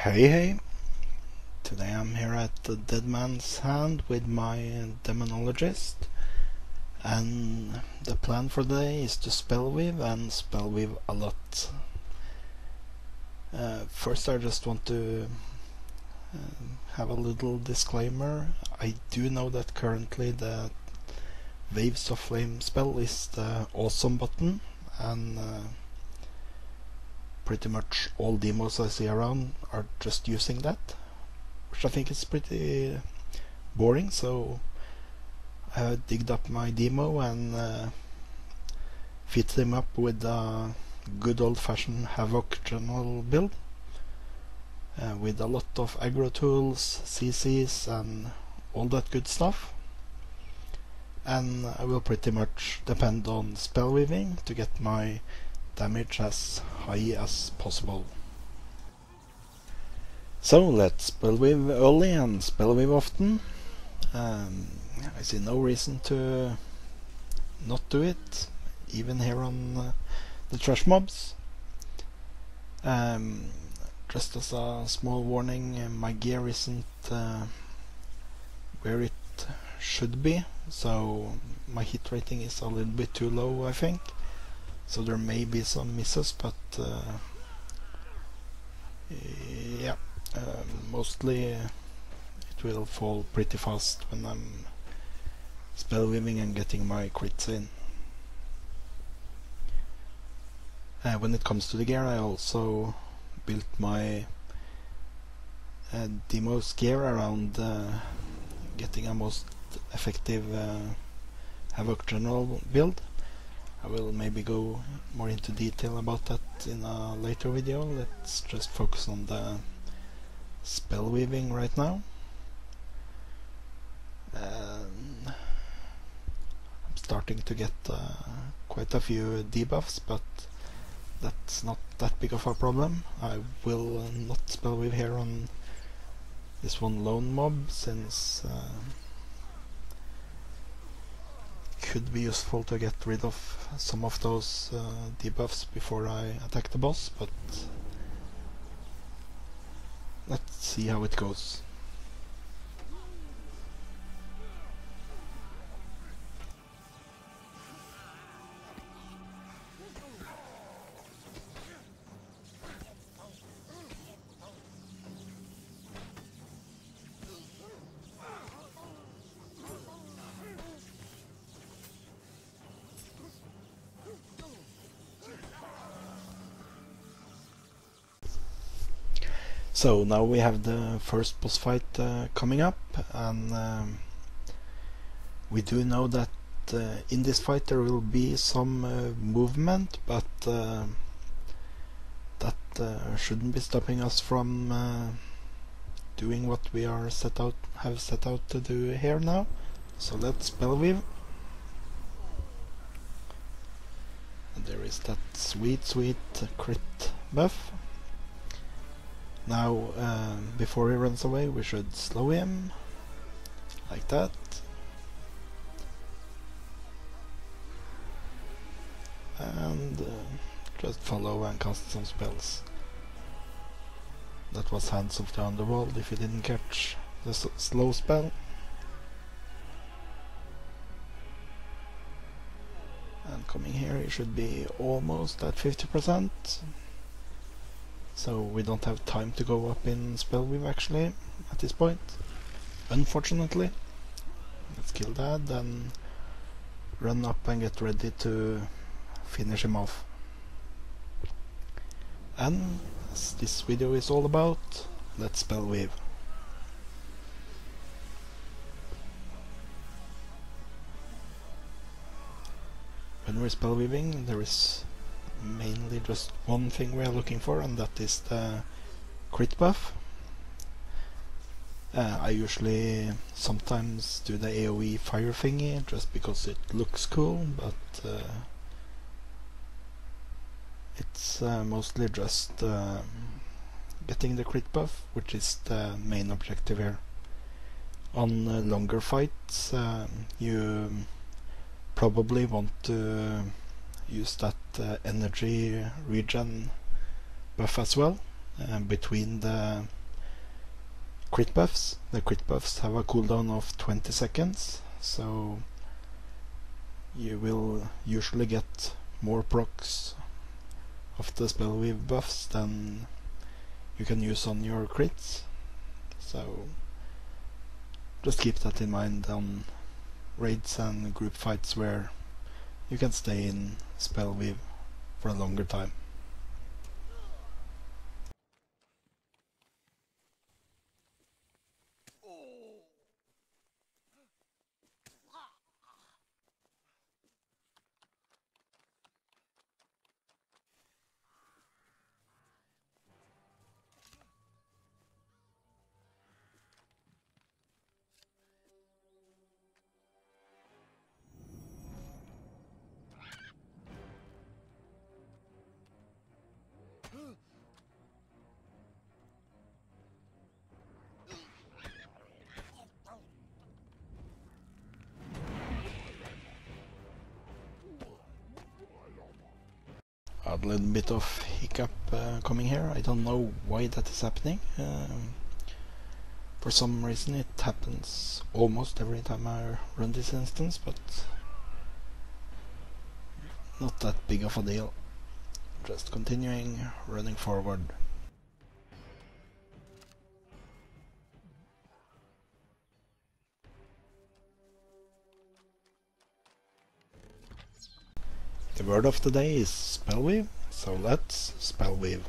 Hey, today I'm here at the Dead Man's Hand with my demonologist, and the plan for the day is to spellweave and spellweave a lot. First I just want to have a little disclaimer. I do know that currently the Waves of Flame spell is the awesome button, and pretty much all demos I see around are just using that, which I think is pretty boring, so I digged up my demo and fitted him up with a good old-fashioned Havoc general build with a lot of aggro tools, CCs and all that good stuff, and I will pretty much depend on spellweaving to get my damage as high as possible. So let's spellweave early and spellweave often. I see no reason to not do it, even here on the trash mobs. Just as a small warning, my gear isn't where it should be, so my hit rating is a little bit too low, I think. So there may be some misses, but yeah, mostly it will fall pretty fast when I'm spellweaving and getting my crits in. When it comes to the gear, I also built my demo's gear around getting a most effective Havoc general build. I will maybe go more into detail about that in a later video. Let's just focus on the spellweaving right now. I'm starting to get quite a few debuffs, but that's not that big of a problem. I will not spellweave here on this one lone mob, since could be useful to get rid of some of those debuffs before I attack the boss, but let's see how it goes. So now we have the first boss fight coming up, and we do know that in this fight there will be some movement, but that shouldn't be stopping us from doing what we are have set out to do here now. So let's spellweave. And there is that sweet crit buff. Now, before he runs away, we should slow him, like that. And just follow and cast some spells. That was Hands of the Underworld, if you didn't catch the slow spell. And coming here, he should be almost at 50%. So we don't have time to go up in spellweave actually at this point, unfortunately. Let's kill that, then run up and get ready to finish him off. And as this video is all about, let's spellweave. When we're spellweaving, there is mainly just one thing we are looking for, and that is the crit buff. I usually sometimes do the AOE fire thingy just because it looks cool, but it's mostly just getting the crit buff, which is the main objective here. On longer fights, you probably want to use that energy regen buff as well, between the crit buffs. The crit buffs have a cooldown of 20 seconds, so you will usually get more procs of the Spellweave buffs than you can use on your crits. So just keep that in mind on raids and group fights where you can stay in Spellweave for a longer time. A little bit of hiccup coming here. I don't know why that is happening. For some reason it happens almost every time I run this instance, but not that big of a deal. Just continuing, running forward. The word of the day is Spellweave, so let's Spellweave.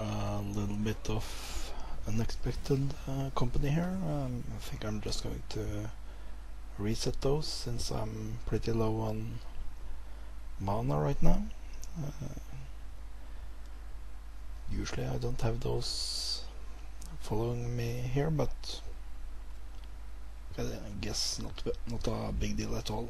A little bit of unexpected company here. I think I'm just going to reset those since I'm pretty low on mana right now. Usually I don't have those following me here, but I guess not a big deal at all.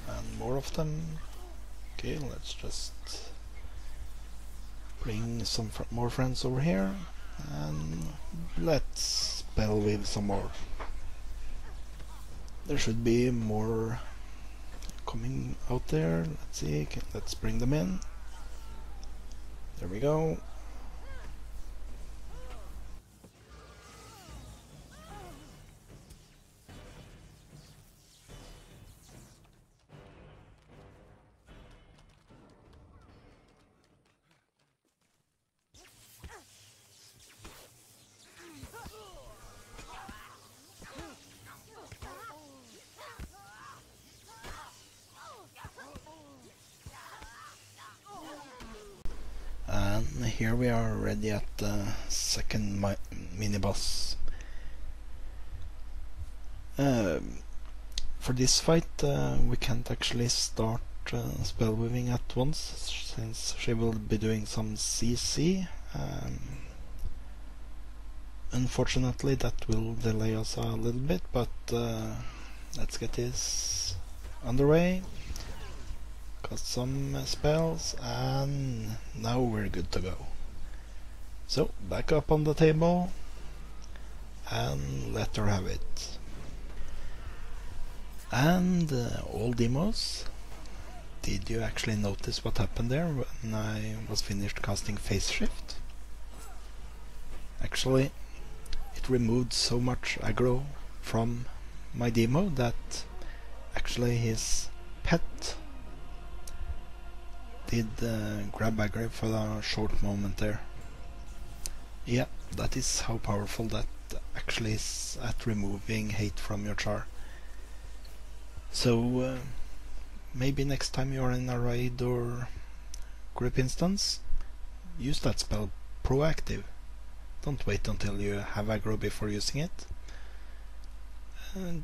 And more of them. Okay, let's just bring some more friends over here and let's Spellweave some more. There should be more coming out there. Let's see, let's bring them in. There we go. Here we are ready at the second mini-boss. For this fight we can't actually start Spellweaving at once since she will be doing some CC. Unfortunately that will delay us a little bit, but let's get this underway. Got some spells and now we're good to go. So back up on the table and let her have it. And all demos, did you actually notice what happened there when I was finished casting Phase Shift? Actually it removed so much aggro from my demo that actually his pet did grab aggro for a short moment there. Yeah, that is how powerful that actually is at removing hate from your char. So maybe next time you are in a raid or group instance, use that spell proactive. Don't wait until you have aggro before using it.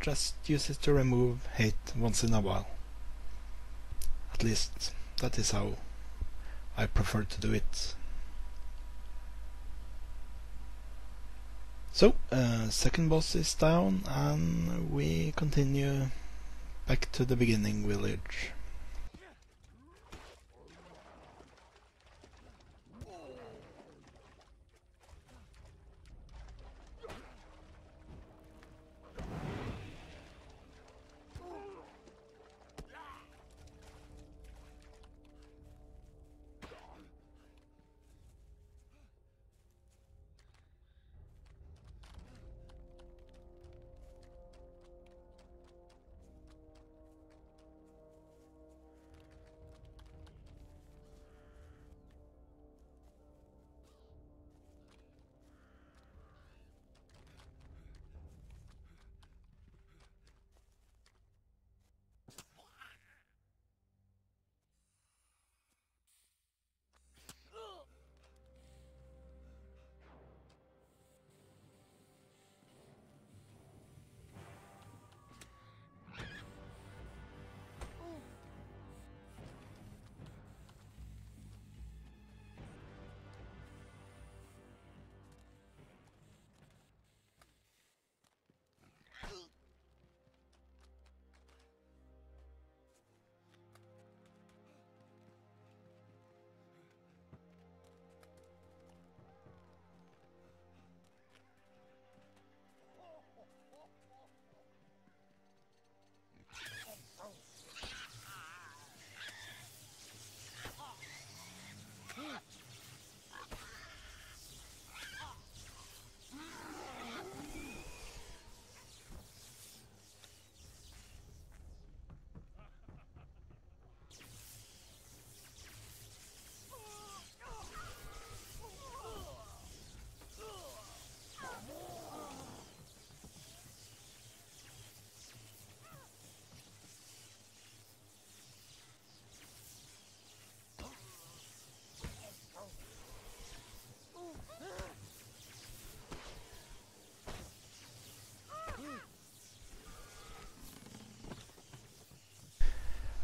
Just use it to remove hate once in a while. At least that is how I prefer to do it. So, second boss is down, and we continue back to the beginning village.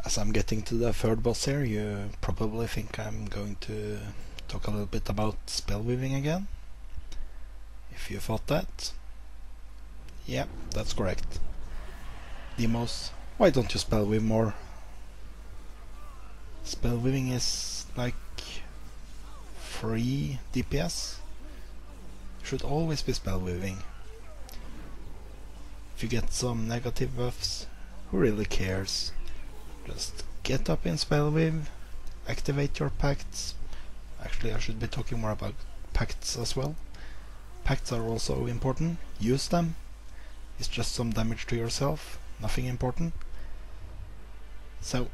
As I'm getting to the third boss here, you probably think I'm going to talk a little bit about spellweaving again. If you thought that, yeah, that's correct. Demos, why don't you spellweave more? Spellweaving is like free DPS. Should always be spellweaving. If you get some negative buffs, who really cares? Just get up in Spellweave, activate your pacts. Actually, I should be talking more about pacts as well. Pacts are also important. Use them. It's just some damage to yourself, nothing important. So,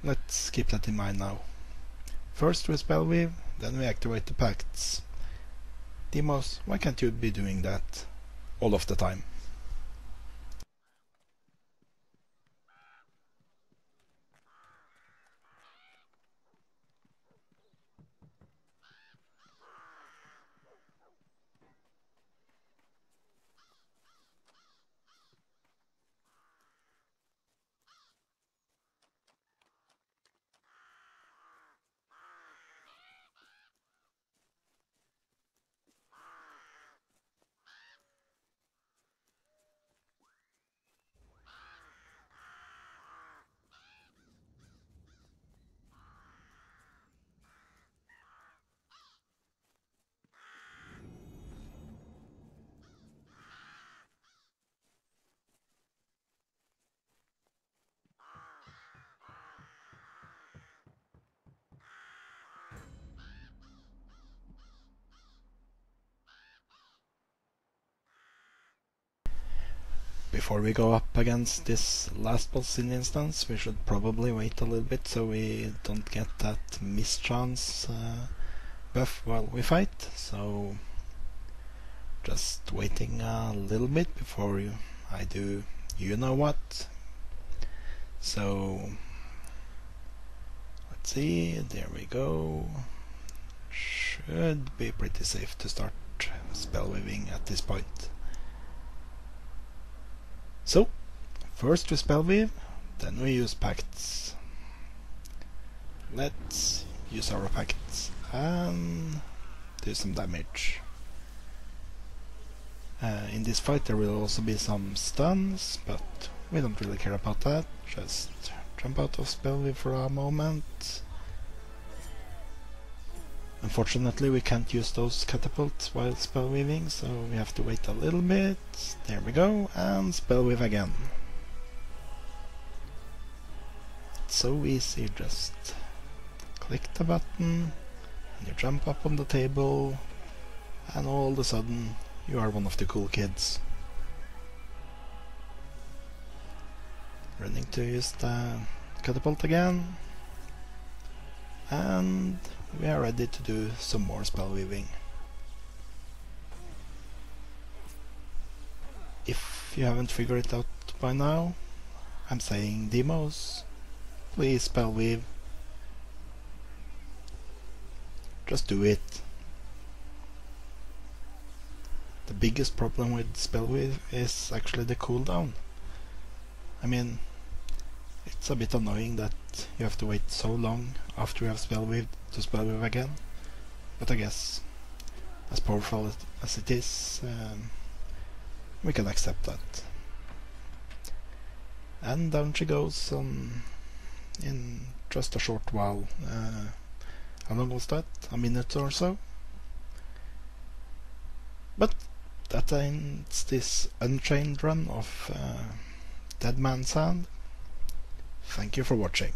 let's keep that in mind now. First we Spellweave, then we activate the pacts. Demos, why can't you be doing that all of the time? Before we go up against this last boss in the instance, we should probably wait a little bit so we don't get that mischance buff while we fight. So just waiting a little bit before I do you know what. So let's see, there we go. Should be pretty safe to start spellweaving at this point. So, first we spellweave, then we use pacts. Let's use our pacts, and do some damage. In this fight there will also be some stuns, but we don't really care about that. Just jump out of Spellweave for a moment. Unfortunately we can't use those catapults while spellweaving, so we have to wait a little bit. There we go, and spellweave again. It's so easy, just click the button and you jump up on the table, and all of a sudden you are one of the cool kids. Running to use the catapult again, and we are ready to do some more spellweaving. If you haven't figured it out by now, I'm saying demos, please spellweave. Just do it. The biggest problem with spellweave is actually the cooldown. I mean, it's a bit annoying that you have to wait so long after you have spellweaved to spellweave again, but I guess as powerful as it is, we can accept that. And down she goes in just a short while. How long was that? A minute or so? But that ends this Unchained run of Dead Man's Hand. Thank you for watching.